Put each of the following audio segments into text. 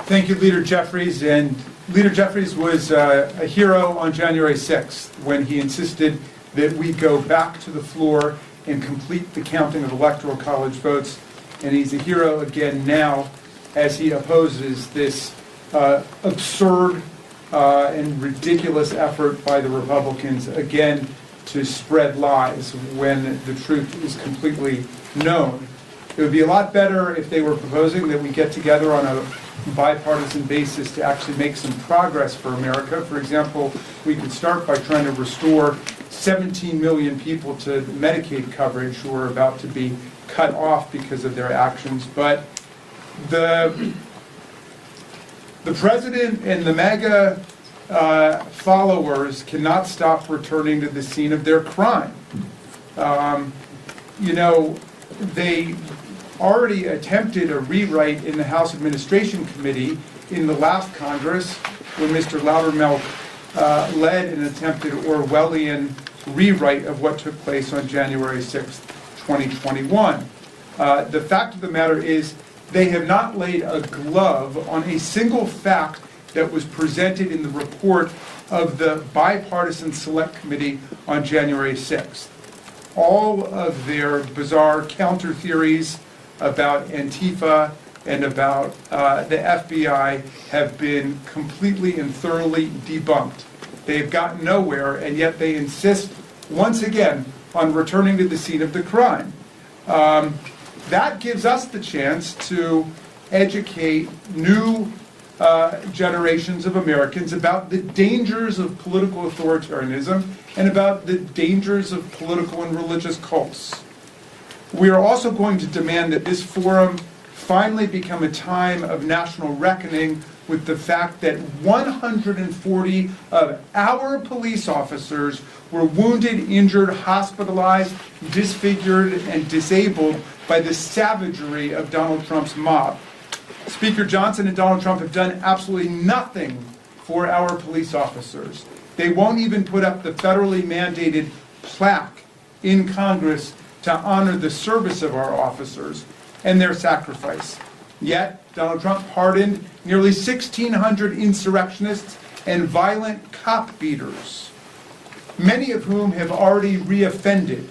Thank you, Leader Jeffries. And Leader Jeffries was a hero on January 6th when he insisted that we go back to the floor and complete the counting of Electoral College votes. And he's a hero again now as he opposes this absurd and ridiculous effort by the Republicans again to spread lies when the truth is completely known. It would be a lot better if they were proposing that we get together on a bipartisan basis to actually make some progress for America. For example, we could start by trying to restore 17 million people to Medicaid coverage who are about to be cut off because of their actions. But the president and the MAGA followers cannot stop returning to the scene of their crime. They already attempted a rewrite in the House Administration Committee in the last Congress when Mr. Loudermilk led an attempted Orwellian rewrite of what took place on January 6th, 2021. The fact of the matter is they have not laid a glove on a single fact that was presented in the report of the bipartisan select committee on January 6th. All of their bizarre counter theories about Antifa and about the FBI have been completely and thoroughly debunked. They've gotten nowhere, and yet they insist once again on returning to the scene of the crime. That gives us the chance to educate new generations of Americans about the dangers of political authoritarianism and about the dangers of political and religious cults. We are also going to demand that this forum finally become a time of national reckoning with the fact that 140 of our police officers were wounded, injured, hospitalized, disfigured, and disabled by the savagery of Donald Trump's mob. Speaker Johnson and Donald Trump have done absolutely nothing for our police officers. They won't even put up the federally mandated plaque in Congress to honor the service of our officers and their sacrifice. Yet, Donald Trump pardoned nearly 1,600 insurrectionists and violent cop beaters, many of whom have already reoffended.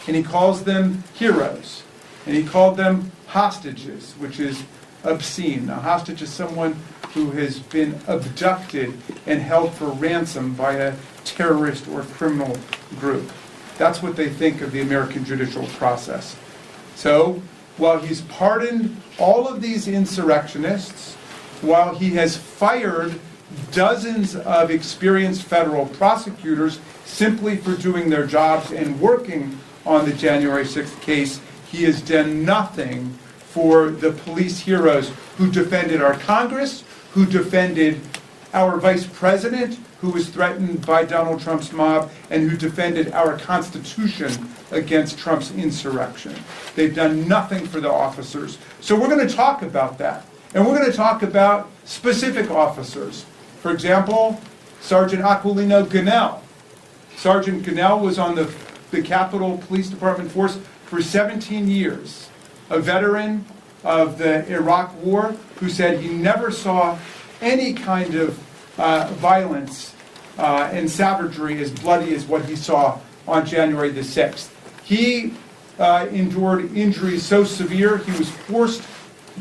And he calls them heroes. And he called them hostages, which is obscene. A hostage is someone who has been abducted and held for ransom by a terrorist or criminal group. That's what they think of the American judicial process. So, while he's pardoned all of these insurrectionists, while he has fired dozens of experienced federal prosecutors simply for doing their jobs and working on the January 6th case, he has done nothing for the police heroes who defended our Congress, who defended our vice president, who was threatened by Donald Trump's mob, and who defended our Constitution against Trump's insurrection. They've done nothing for the officers. So we're going to talk about that. And we're going to talk about specific officers. For example, Sergeant Aquilino Gonell. Sergeant Gonell was on the Capitol Police Department force for 17 years. A veteran of the Iraq War who said he never saw any kind of violence and savagery as bloody as what he saw on January the 6th. He endured injuries so severe he was forced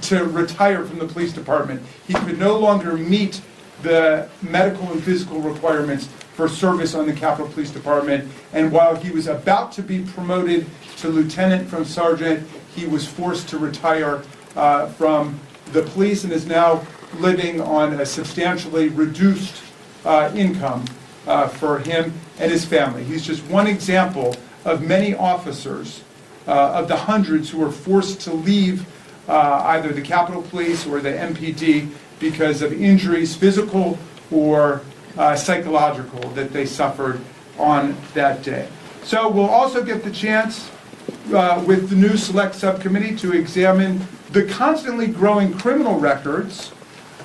to retire from the police department. He could no longer meet the medical and physical requirements for service on the Capitol Police Department, and while he was about to be promoted to lieutenant from sergeant, he was forced to retire from the police and is now living on a substantially reduced income for him and his family. He's just one example of many officers, of the hundreds who were forced to leave either the Capitol Police or the MPD because of injuries, physical or psychological, that they suffered on that day. So we'll also get the chance with the new select subcommittee to examine the constantly growing criminal records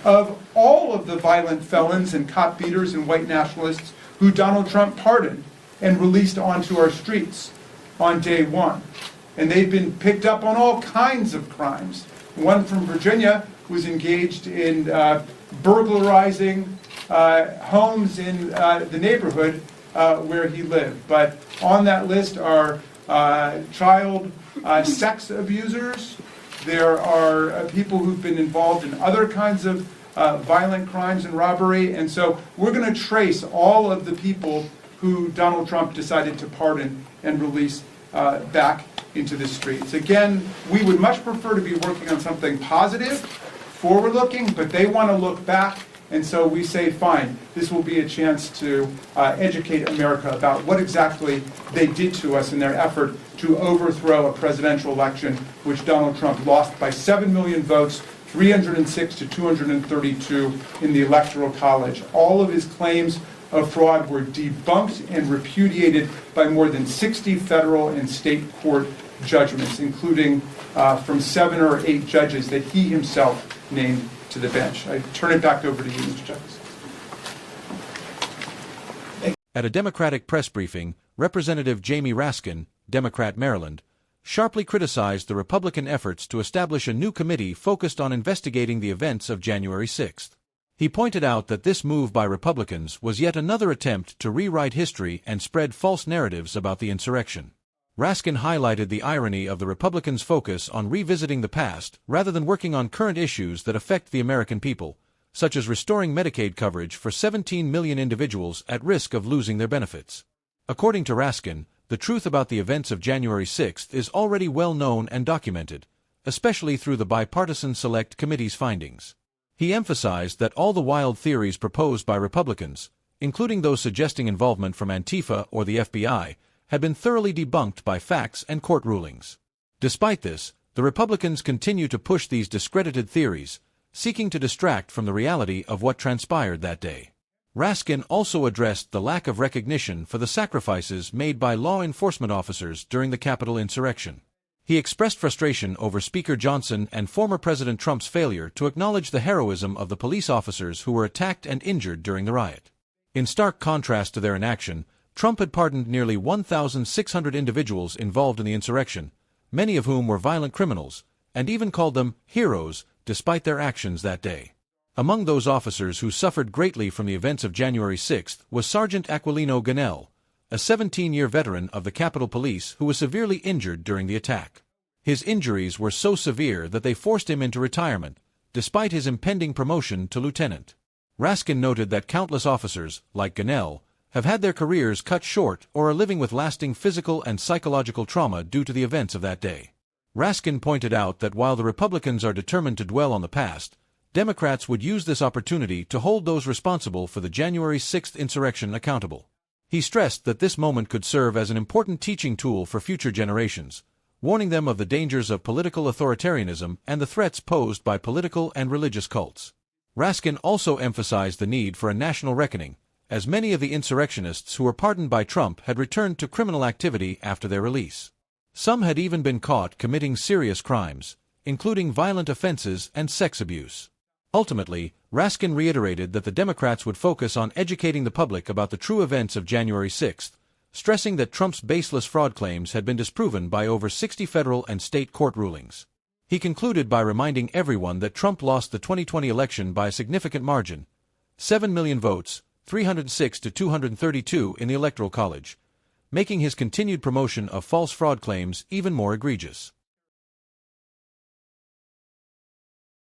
of all of the violent felons and cop beaters and white nationalists who Donald Trump pardoned and released onto our streets on day one. And they've been picked up on all kinds of crimes. One from Virginia was engaged in burglarizing homes in the neighborhood where he lived. But on that list are child sex abusers. There are people who've been involved in other kinds of violent crimes and robbery. And so we're going to trace all of the people who Donald Trump decided to pardon and release back into the streets. Again, we would much prefer to be working on something positive, forward-looking, but they want to look back. And so we say, fine, this will be a chance to educate America about what exactly they did to us in their effort to overthrow a presidential election, which Donald Trump lost by 7 million votes, 306 to 232 in the Electoral College. All of his claims of fraud were debunked and repudiated by more than 60 federal and state court judgments, including from 7 or 8 judges that he himself named to the bench. I turn it back over to you, Mr. Jefferson. At a Democratic press briefing, Representative Jamie Raskin, Democrat Maryland, sharply criticized the Republican efforts to establish a new committee focused on investigating the events of January 6th. He pointed out that this move by Republicans was yet another attempt to rewrite history and spread false narratives about the insurrection. Raskin highlighted the irony of the Republicans' focus on revisiting the past rather than working on current issues that affect the American people, such as restoring Medicaid coverage for 17 million individuals at risk of losing their benefits. According to Raskin, the truth about the events of January 6th is already well known and documented, especially through the bipartisan Select Committee's findings. He emphasized that all the wild theories proposed by Republicans, including those suggesting involvement from Antifa or the FBI, had been thoroughly debunked by facts and court rulings. Despite this, the Republicans continue to push these discredited theories, seeking to distract from the reality of what transpired that day. Raskin also addressed the lack of recognition for the sacrifices made by law enforcement officers during the Capitol insurrection. He expressed frustration over Speaker Johnson and former President Trump's failure to acknowledge the heroism of the police officers who were attacked and injured during the riot. In stark contrast to their inaction, Trump had pardoned nearly 1,600 individuals involved in the insurrection, many of whom were violent criminals, and even called them heroes despite their actions that day. Among those officers who suffered greatly from the events of January 6th was Sergeant Aquilino Ganell, a 17-year veteran of the Capitol Police who was severely injured during the attack. His injuries were so severe that they forced him into retirement, despite his impending promotion to lieutenant. Raskin noted that countless officers, like Ganell, have had their careers cut short or are living with lasting physical and psychological trauma due to the events of that day. Raskin pointed out that while the Republicans are determined to dwell on the past, Democrats would use this opportunity to hold those responsible for the January 6th insurrection accountable. He stressed that this moment could serve as an important teaching tool for future generations, warning them of the dangers of political authoritarianism and the threats posed by political and religious cults. Raskin also emphasized the need for a national reckoning, as many of the insurrectionists who were pardoned by Trump had returned to criminal activity after their release. Some had even been caught committing serious crimes, including violent offenses and sex abuse. Ultimately, Raskin reiterated that the Democrats would focus on educating the public about the true events of January 6th, stressing that Trump's baseless fraud claims had been disproven by over 60 federal and state court rulings. He concluded by reminding everyone that Trump lost the 2020 election by a significant margin, 7 million votes, 306 to 232 in the Electoral College, making his continued promotion of false fraud claims even more egregious.